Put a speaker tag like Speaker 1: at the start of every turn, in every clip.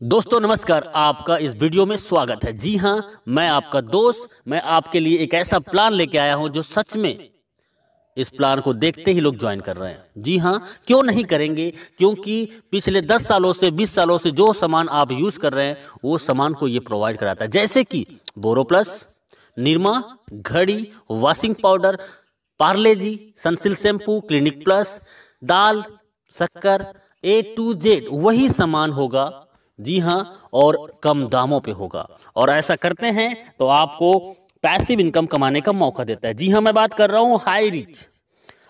Speaker 1: दोस्तों नमस्कार, आपका इस वीडियो में स्वागत है। जी हाँ, मैं आपका दोस्त, मैं आपके लिए एक ऐसा प्लान लेके आया हूं जो सच में इस प्लान को देखते ही लोग ज्वाइन कर रहे हैं। जी हाँ, क्यों नहीं करेंगे? क्योंकि पिछले 10 सालों से 20 सालों से जो सामान आप यूज कर रहे हैं वो सामान को ये प्रोवाइड कराता है, जैसे कि बोरोप्लस, निरमा, घड़ी, वॉशिंग पाउडर, पार्ले जी, सनसिल्क शैम्पू, क्लिनिक प्लस, दाल, शक्कर, A to Z वही सामान होगा। जी हाँ, और कम दामों पे होगा। और ऐसा करते हैं तो आपको पैसिव इनकम कमाने का मौका देता है। जी हाँ, मैं बात कर रहा हूँ हाई रिच,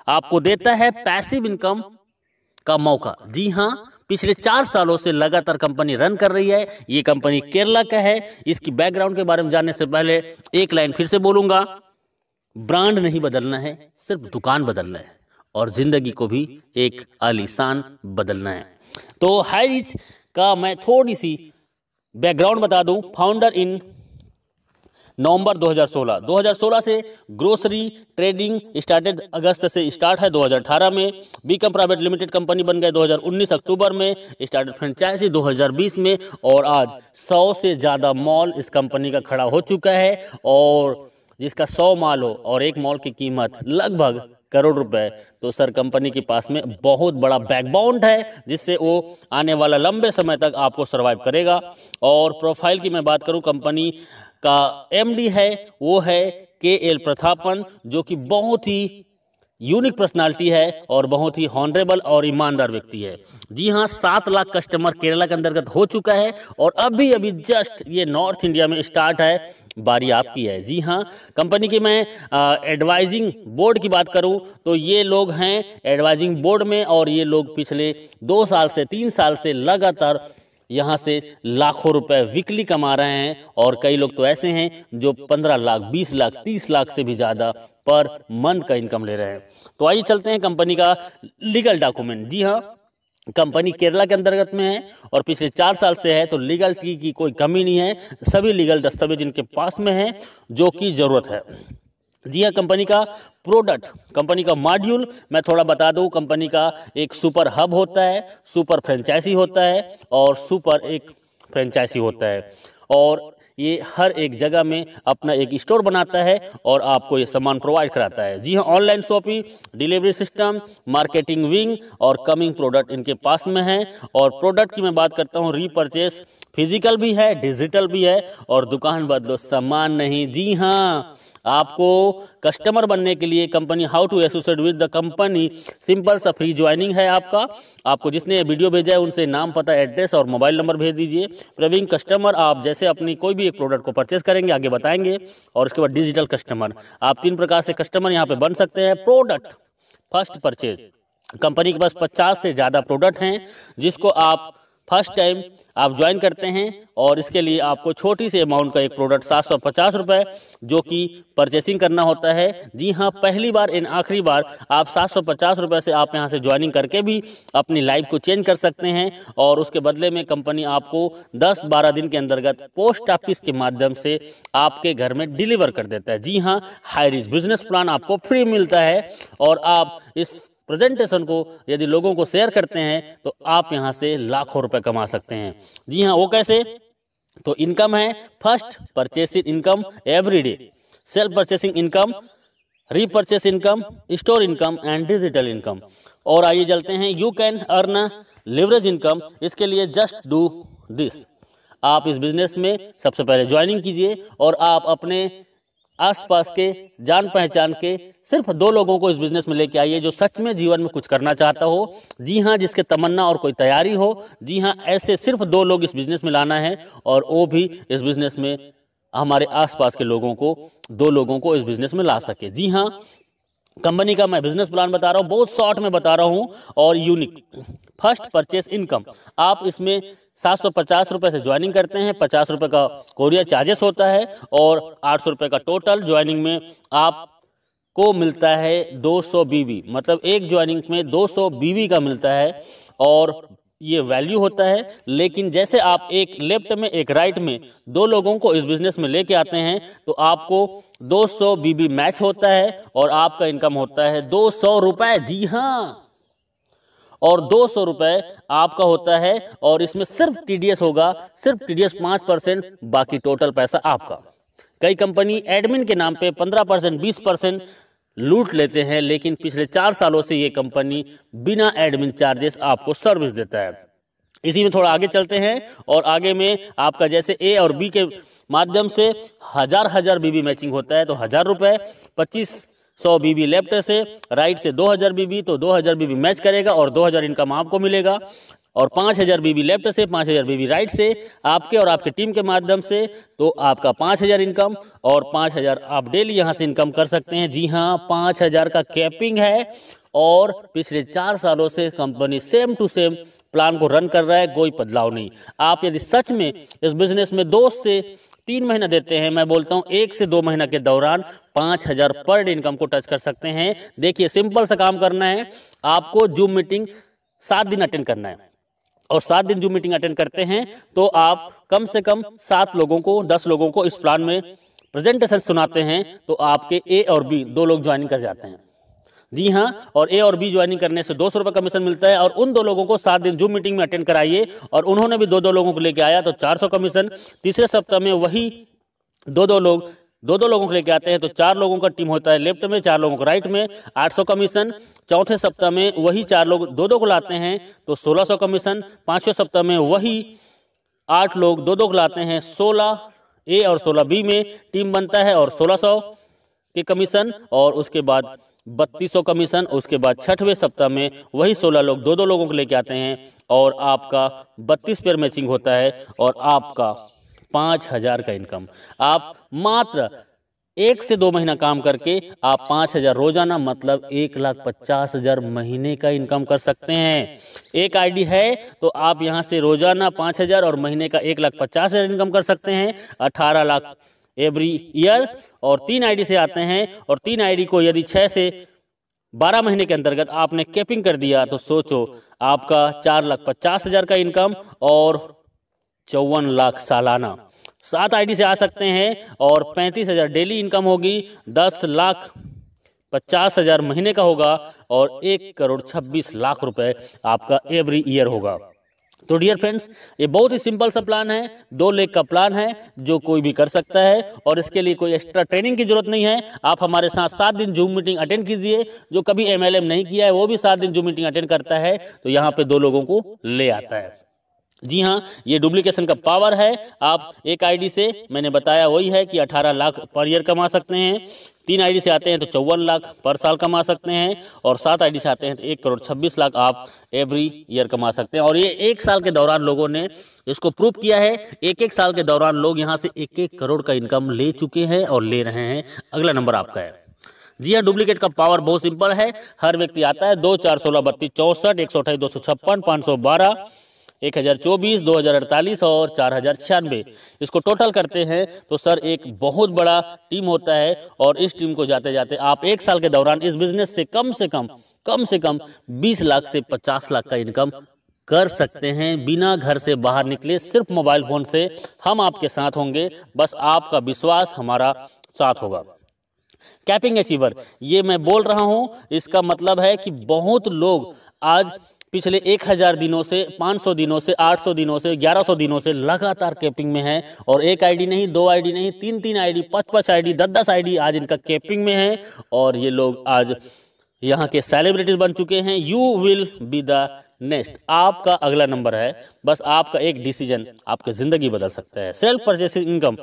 Speaker 1: आपको देता है पैसिव इनकम का मौका। जी हाँ, पिछले 4 सालों से लगातार कंपनी रन कर रही है। ये कंपनी केरला का है। इसकी बैकग्राउंड के बारे में जानने से पहले एक लाइन फिर से बोलूंगा, ब्रांड नहीं बदलना है, सिर्फ दुकान बदलना है और जिंदगी को भी एक आलीशान बदलना है। तो हाई रिच का मैं थोड़ी सी बैकग्राउंड बता दूं। फाउंडर इन नवंबर 2016 से ग्रोसरी ट्रेडिंग स्टार्टेड, अगस्त से स्टार्ट है 2018 में। बीकम प्राइवेट लिमिटेड कंपनी बन गए 2019 अक्टूबर में। स्टार्टेड फ्रेंचाइजी 2020 में और आज 100 से ज़्यादा मॉल इस कंपनी का खड़ा हो चुका है। और जिसका 100 मॉल हो और एक मॉल की कीमत लगभग करोड़ रुपए, तो सर कंपनी के पास में बहुत बड़ा बैकबोन है जिससे वो आने वाला लंबे समय तक आपको सरवाइव करेगा। और प्रोफाइल की मैं बात करूं, कंपनी का एमडी है वो है KL प्रतापन, जो कि बहुत ही यूनिक पर्सनालिटी है और बहुत ही हॉनरेबल और ईमानदार व्यक्ति है। जी हाँ, 7 लाख कस्टमर केरला के अंतर्गत हो चुका है और अभी अभी जस्ट ये नॉर्थ इंडिया में स्टार्ट है, बारी आपकी है। जी हाँ, कंपनी की मैं एडवाइजिंग बोर्ड की बात करूं तो ये लोग हैं एडवाइजिंग बोर्ड में और ये लोग पिछले 2 साल से 3 साल से लगातार यहाँ से लाखों रुपए वीकली कमा रहे हैं। और कई लोग तो ऐसे हैं जो 15 लाख, 20 लाख, 30 लाख से भी ज़्यादा पर मंथ का इनकम ले रहे हैं। तो आइए चलते हैं कंपनी का लीगल डॉक्यूमेंट। जी हाँ, कंपनी केरला के अंतर्गत में है और पिछले 4 साल से है, तो लीगल की कोई कमी नहीं है। सभी लीगल दस्तावेज इनके पास में है जो कि ज़रूरत है। जी हाँ, कंपनी का प्रोडक्ट, कंपनी का मॉड्यूल मैं थोड़ा बता दूं। कंपनी का एक सुपर हब होता है, सुपर फ्रेंचाइजी होता है और सुपर एक फ्रेंचाइजी होता है। और ये हर एक जगह में अपना एक स्टोर बनाता है और आपको ये सामान प्रोवाइड कराता है। जी हाँ, online shopping, delivery system, marketing wing और कमिंग प्रोडक्ट इनके पास में है। और प्रोडक्ट की मैं बात करता हूँ, रीपरचेस फिजिकल भी है, डिजिटल भी है और दुकान बदलो सामान नहीं। जी हाँ, आपको कस्टमर बनने के लिए company how to associate with the company, simple सा फ्री ज्वाइनिंग है आपको जिसने वीडियो भेजा है उनसे नाम, पता, एड्रेस और मोबाइल नंबर भेज दीजिए। प्रवीण कस्टमर, आप जैसे अपनी कोई भी एक प्रोडक्ट को परचेस करेंगे आगे बताएंगे। और उसके बाद डिजिटल कस्टमर, आप 3 प्रकार से कस्टमर यहाँ पे बन सकते हैं। प्रोडक्ट फर्स्ट परचेज, कंपनी के पास 50 से ज़्यादा प्रोडक्ट हैं जिसको आप फर्स्ट टाइम आप ज्वाइन करते हैं और इसके लिए आपको छोटी सी अमाउंट का एक प्रोडक्ट 750 रुपये जो कि परचेसिंग करना होता है। जी हाँ, पहली बार इन आखिरी बार आप 750 रुपये से आप यहाँ से ज्वाइनिंग करके भी अपनी लाइफ को चेंज कर सकते हैं। और उसके बदले में कंपनी आपको 10-12 दिन के अंतर्गत पोस्ट ऑफिस के माध्यम से आपके घर में डिलीवर कर देता है। जी हाँ, हाई रिच बिजनेस प्लान आपको फ्री मिलता है और आप इस प्रेजेंटेशन को यदि लोगों को शेयर करते हैं तो आप यहां से लाखों रुपए कमा सकते हैं। जी हाँ, वो कैसे? तो इनकम है first purchasing income everyday, self purchasing income, repurchase income, store income and digital income. और आइए चलते हैं, you can earn leverage income. इसके लिए जस्ट डू दिस, आप इस बिजनेस में सबसे पहले ज्वाइनिंग कीजिए और आप अपने आसपास के जान पहचान के सिर्फ 2 लोगों को इस बिजनेस में लेके आइए जो सच में जीवन में कुछ करना चाहता हो। जी हाँ, जिसके तमन्ना और कोई तैयारी हो। जी हाँ, ऐसे सिर्फ 2 लोग इस बिजनेस में लाना है और वो भी इस बिजनेस में हमारे आसपास के लोगों को, 2 लोगों को इस बिजनेस में ला सके। जी हाँ, कंपनी का मैं बिजनेस प्लान बता रहा हूँ, बहुत शॉर्ट में बता रहा हूँ और यूनिक। फर्स्ट परचेस इनकम, आप इसमें 750 रुपये से ज्वाइनिंग करते हैं, 50 रुपये का कोरियर चार्जेस होता है और 800 रुपये का टोटल ज्वाइनिंग में आपको मिलता है 200 बीबी, मतलब एक ज्वाइनिंग में 200 बीबी का मिलता है और ये वैल्यू होता है। लेकिन जैसे आप एक लेफ्ट में एक राइट में 2 लोगों को इस बिजनेस में लेके आते हैं तो आपको 200 बीबी मैच होता है और आपका इनकम होता है 200 रुपये। जी हाँ, और 200 रुपये आपका होता है। और इसमें सिर्फ टीडीएस होगा, सिर्फ टीडीएस 5%, बाकी टोटल पैसा आपका। कई कंपनी एडमिन के नाम पे 15%, 20% लूट लेते हैं, लेकिन पिछले 4 सालों से ये कंपनी बिना एडमिन चार्जेस आपको सर्विस देता है। इसी में थोड़ा आगे चलते हैं और आगे में आपका जैसे ए और बी के माध्यम से हजार बीबी मैचिंग होता है तो 1000 रुपये, 2500 बीबी लेफ्ट से, राइट से 2000 बीबी, तो 2000 बीबी मैच करेगा और 2000 इनकम आपको मिलेगा। और 5000 बीबी लेफ्ट से, 5000 बीबी राइट से आपके और आपके टीम के माध्यम से, तो आपका 5000 इनकम और 5000 आप डेली यहाँ से इनकम कर सकते हैं। जी हाँ, 5000 का कैपिंग है और पिछले 4 सालों से company same to same plan को रन कर रहा है, कोई बदलाव नहीं। आप यदि सच में इस बिजनेस में 2 से 3 महीना देते हैं, मैं बोलता हूं 1 से 2 महीना के दौरान 5000 पर डे इनकम को टच कर सकते हैं। देखिए, सिंपल सा काम करना है, आपको जूम मीटिंग 7 दिन अटेंड करना है और 7 दिन जूम मीटिंग अटेंड करते हैं तो आप कम से कम 7 लोगों को, 10 लोगों को इस प्लान में प्रेजेंटेशन सुनाते हैं तो आपके ए और बी 2 लोग ज्वाइनिंग कर जाते हैं। जी हाँ, और ए और बी ज्वाइनिंग करने से 200 रुपये कमीशन मिलता है। और उन 2 लोगों को 7 दिन जूम मीटिंग में अटेंड कराइए और उन्होंने भी 2 लोगों को लेके आया तो 400 कमीशन। तीसरे सप्ताह में वही 2 लोगों को लेके आते हैं तो 4 लोगों का टीम होता है लेफ्ट में, 4 लोगों को राइट में, 800 कमीशन। चौथे सप्ताह में वही 4 लोग 2 को लाते हैं तो 1600 कमीशन। 5वें सप्ताह में वही 8 लोग 2 को लाते हैं, 16 ए और 16 बी में टीम बनता है और 1600 के कमीशन। और उसके बाद 3200 कमीशन। उसके बाद 6वें सप्ताह में वही 16 लोग 2 लोगों को लेके आते हैं और आपका 32 पेयर मैचिंग होता है और आपका 5000 का इनकम। आप मात्र 1 से 2 महीना काम करके आप 5000 रोजाना, मतलब 1,50,000 महीने का इनकम कर सकते हैं। एक आईडी है तो आप यहां से रोजाना 5000 और महीने का 1,50,000 इनकम कर सकते हैं, 18 लाख एवरी ईयर। और 3 आईडी से आते हैं और 3 आईडी को यदि 6 से 12 महीने के अंतर्गत आपने कैपिंग कर दिया तो सोचो आपका 4,50,000 का इनकम और 54 लाख सालाना। 7 आईडी से आ सकते हैं और 35,000 डेली इनकम होगी, 10,50,000 महीने का होगा और 1,26,00,000 रुपए आपका एवरी ईयर होगा। तो डियर फ्रेंड्स, ये बहुत ही सिंपल सा प्लान है, 2 लेग का प्लान है जो कोई भी कर सकता है और इसके लिए कोई एक्स्ट्रा ट्रेनिंग की जरूरत नहीं है। आप हमारे साथ 7 दिन जूम मीटिंग अटेंड कीजिए। जो कभी एमएलएम नहीं किया है वो भी 7 दिन जूम मीटिंग अटेंड करता है तो यहाँ पे 2 लोगों को ले आता है। जी हाँ, ये डुप्लीकेशन का पावर है। आप एक आईडी से, मैंने बताया वही है कि 18 लाख पर ईयर कमा सकते हैं। 3 आईडी से आते हैं तो 54 लाख पर साल कमा सकते हैं और 7 आईडी से आते हैं तो 1,26,00,000 आप एवरी ईयर कमा सकते हैं। और ये 1 साल के दौरान लोगों ने इसको प्रूव किया है। 1 साल के दौरान लोग यहाँ से 1 करोड़ का इनकम ले चुके हैं और ले रहे हैं। अगला नंबर आपका है। जी हाँ, डुप्लीकेट का पावर बहुत सिंपल है। हर व्यक्ति आता है 2, 4, 16, 32, 64, 128, 256, 512, 1024, 2048 और 4096। इसको टोटल करते हैं तो सर एक बहुत बड़ा टीम होता है और इस टीम को जाते जाते आप 1 साल के दौरान इस बिजनेस से कम से कम 20 लाख से 50 लाख का इनकम कर सकते हैं बिना घर से बाहर निकले, सिर्फ मोबाइल फोन से। हम आपके साथ होंगे, बस आपका विश्वास हमारा साथ होगा। कैपिंग अचीवर, ये मैं बोल रहा हूं, इसका मतलब है कि बहुत लोग आज पिछले 1000 दिनों से, 500 दिनों से, 800 दिनों से, 1100 दिनों से लगातार कैपिंग में है। और 1 आईडी नहीं, 2 आईडी नहीं, 3 आईडी, 5 आईडी, 10 आईडी आज इनका कैपिंग में है और ये लोग आज यहाँ के सेलिब्रिटीज बन चुके हैं। You will be the next, आपका अगला नंबर है। बस आपका एक डिसीजन आपकी जिंदगी बदल सकता है। सेल्फ परचेसिंग इनकम,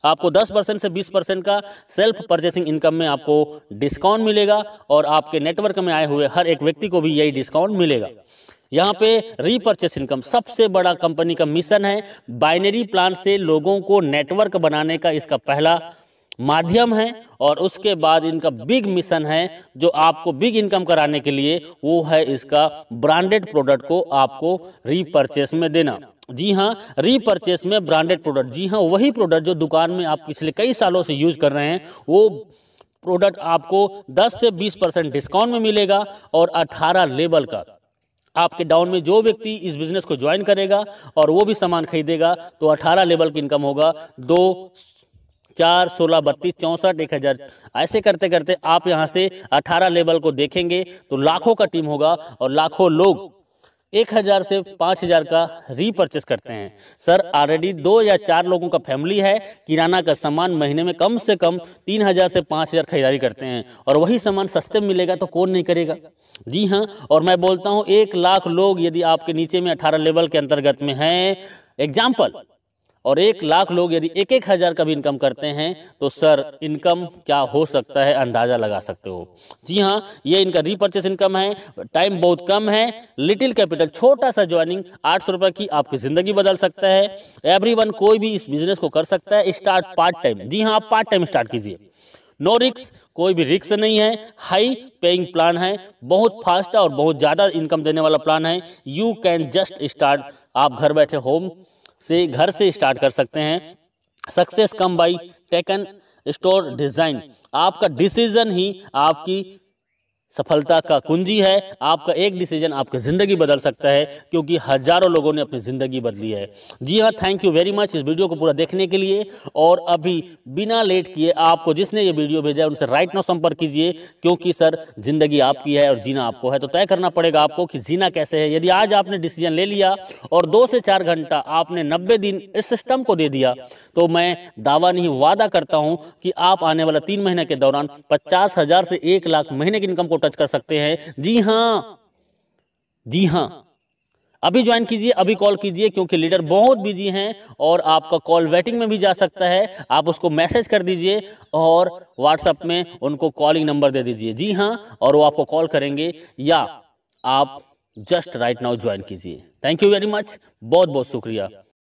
Speaker 1: आपको 10% से 20% का सेल्फ परचेसिंग इनकम में आपको डिस्काउंट मिलेगा और आपके नेटवर्क में आए हुए हर एक व्यक्ति को भी यही डिस्काउंट मिलेगा। यहाँ पे रीपर्चेस इनकम सबसे बड़ा कंपनी का मिशन है। बाइनरी प्लान से लोगों को नेटवर्क बनाने का इसका पहला माध्यम है और उसके बाद इनका बिग मिशन है जो आपको बिग इनकम कराने के लिए, वो है इसका ब्रांडेड प्रोडक्ट को आपको रीपर्चेस में देना। जी हाँ, रीपर्चेस में ब्रांडेड प्रोडक्ट, जी हाँ, वही प्रोडक्ट जो दुकान में आप पिछले कई सालों से यूज कर रहे हैं, वो प्रोडक्ट आपको 10 से 20% डिस्काउंट में मिलेगा और 18 लेवल का आपके डाउन में जो व्यक्ति इस बिजनेस को ज्वाइन करेगा और वो भी सामान खरीदेगा तो 18 लेवल की इनकम होगा। 2, 4, 16, 32, 64, 1000 ऐसे करते करते आप यहाँ से 18 लेवल को देखेंगे तो लाखों का टीम होगा और लाखों लोग 1000 से 5000 का रीपर्चेस करते हैं। सर ऑलरेडी 2 या 4 लोगों का फैमिली है, किराना का सामान महीने में कम से कम 3000 से 5000 खरीदारी करते हैं और वही सामान सस्ते में मिलेगा तो कौन नहीं करेगा। जी हाँ, और मैं बोलता हूँ 1 लाख लोग यदि आपके नीचे में 18 लेवल के अंतर्गत में हैं एग्जाम्पल, और 1 लाख लोग यदि 1-1 हज़ार का भी इनकम करते हैं तो सर इनकम क्या हो सकता है अंदाज़ा लगा सकते हो। जी हाँ, ये इनका रीपर्चेस इनकम है, टाइम बहुत कम है, लिटिल कैपिटल, छोटा सा ज्वाइनिंग 800 रुपये की आपकी ज़िंदगी बदल सकता है। एवरीवन कोई भी इस बिजनेस को कर सकता है, स्टार्ट पार्ट टाइम। जी हाँ, आप पार्ट टाइम स्टार्ट कीजिए, नो रिक्स, कोई भी रिक्स नहीं है, हाई पेइंग प्लान है, बहुत फास्ट और बहुत ज़्यादा इनकम देने वाला प्लान है। यू कैन जस्ट स्टार्ट, आप घर बैठे होम से घर से स्टार्ट कर सकते हैं। Success come by taken store design, आपका डिसीजन ही आपकी सफलता का कुंजी है। आपका एक डिसीजन आपकी ज़िंदगी बदल सकता है, क्योंकि हजारों लोगों ने अपनी ज़िंदगी बदली है। जी हाँ, थैंक यू वेरी मच इस वीडियो को पूरा देखने के लिए। और अभी बिना लेट किए आपको जिसने ये वीडियो भेजा है उनसे राइट नाउ संपर्क कीजिए, क्योंकि सर ज़िंदगी आपकी है और जीना आपको है, तो तय करना पड़ेगा आपको कि जीना कैसे है। यदि आज आपने डिसीजन ले लिया और 2 से 4 घंटा आपने 90 दिन इस सिस्टम को दे दिया, तो मैं दावा नहीं वादा करता हूं कि आप आने वाला 3 महीने के दौरान 50,000 से 1 लाख महीने की इनकम को टच कर सकते हैं। जी हाँ, जी हाँ, अभी ज्वाइन कीजिए, अभी कॉल कीजिए, क्योंकि लीडर बहुत बिजी हैं और आपका कॉल वेटिंग में भी जा सकता है। आप उसको मैसेज कर दीजिए और व्हाट्सएप में उनको कॉलिंग नंबर दे दीजिए। जी हाँ, और वो आपको कॉल करेंगे, या आप जस्ट राइट नाउ ज्वाइन कीजिए। थैंक यू वेरी मच, बहुत बहुत शुक्रिया।